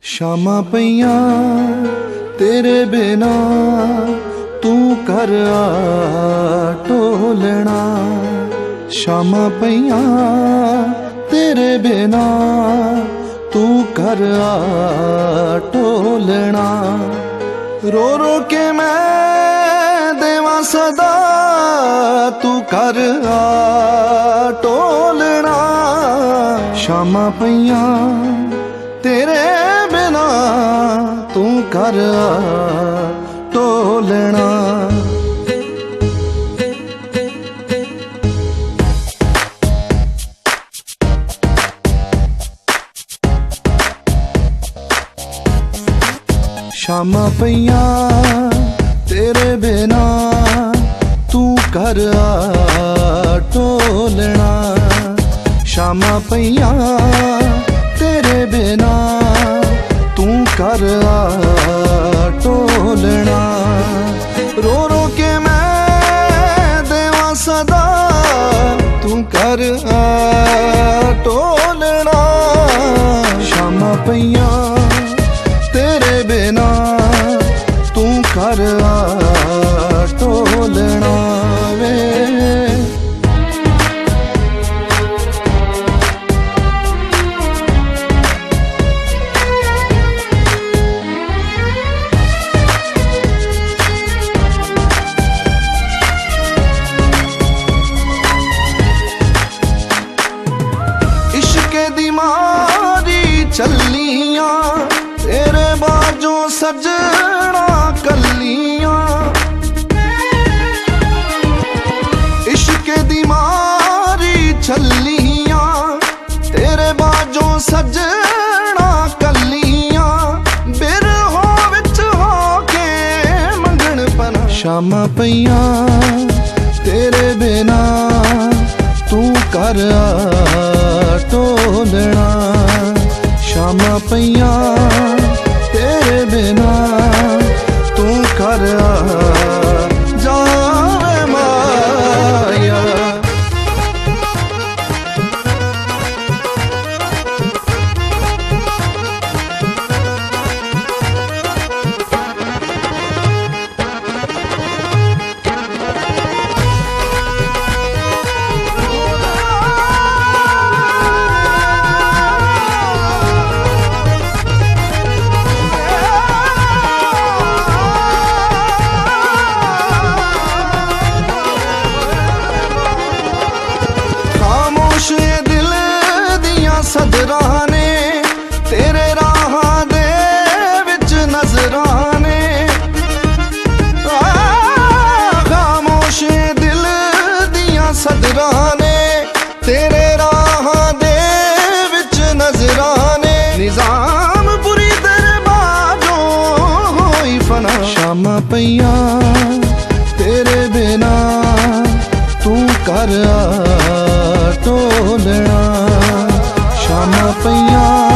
ਸ਼ਾਮਾਂ ਪਈਆਂ ਤੇਰੇ ਬਿਨਾ ਤੂੰ ਕਰ ਆ ਢੋਲਣਾ। ਸ਼ਾਮਾਂ ਪਈਆਂ ਤੇਰੇ ਬਿਨਾ ਤੂੰ ਕਰ ਆ ਢੋਲਣਾ। ਰੋ ਰੋ ਕੇ ਮੈਂ ਦੇਵਾਂ ਸਦਾ ਤੂੰ ਕਰ ਆ ਢੋਲਣਾ। ਸ਼ਾਮਾਂ ਪਈਆਂ ਤੇਰੇ ਬਿਨਾ ਤੂੰ ਕਰ ਆ ਢੋਲਣਾ। ਸ਼ਾਮਾਂ ਪਈਆਂ ਤੇਰੇ ਬਿਨਾ ਤੂੰ ਕਰ ਆ ਢੋਲਣਾ। ਸ਼ਾਮਾਂ ਪਈਆਂ ਤੇਰੇ ਬਿਨਾ ਤੂੰ ਕਰ ਆ ਢੋਲਣਾ। ਰੋ ਰੋ ਕੇ ਮੈਂ ਦੇਵਾਂ ਸਦਾ ਤੂੰ ਕਰ ਆ ਢੋਲਣਾ। ਸ਼ਾਮਾਂ ਪਈਆਂ ਤੇਰੇ ਬਿਨਾ ਤੂੰ ਕਰ ਆ ਢੋਲਣਾ ਵੇ। ਦੀ ਮਾਰੀ ਚੱਲੀਆਂ ਤੇਰੇ ਬਾਝੋਂ ਸੱਜਣਾ ਕੱਲੀਆਂ। ਇਸ਼ਕ ਦੀ ਮਾਰੀ ਚੱਲੀਆਂ ਤੇਰੇ ਬਾਝੋਂ ਸੱਜਣਾ ਕੱਲੀਆਂ। ਬਿਰਹੋਂ ਵਿੱਚ ਹੋ ਕੇ ਮੰਗਣ ਪਨਾ। ਸ਼ਾਮਾਂ ਪਈਆਂ ਤੇਰੇ ਬਿਨਾ ਤੂੰ ਕਰ ਆ ਢੋਲਣਾ। ਸ਼ਾਮਾਂ ਪਈਆਂ ਤੇਰੇ ਬਿਨਾ ਤੂੰ ਕਰ ਆ ਜਾਵੇ ਮਾਇਆ। ਦਿਲ ਦੀਆਂ ਸਦਰਾਂ ਨੇ ਤੇਰੇ ਰਾਹਾਂ ਦੇ ਵਿੱਚ ਨਜ਼ਰਾਂ ਨੇ। ਖਾਮੋਸ਼ ਦਿਲ ਦੀਆਂ ਸਦਰਾਂ ਨੇ ਤੇਰੇ ਰਾਹਾਂ ਦੇ ਵਿੱਚ ਨਜ਼ਰਾਂ ਨੇ। ਨਿਜ਼ਾਮ ਬੁਰੀ ਦਰਬਾਰੋਂ ਹੋਈ ਫਨਾ। ਸ਼ਾਮਾਂ ਪਈਆਂ ਤੇਰੇ ਬਿਨਾ ਤੂੰ ਕਰ ਆ ਢੋਲਣਾ। ਸ਼ਾਮਾਂ ਪਈਆਂ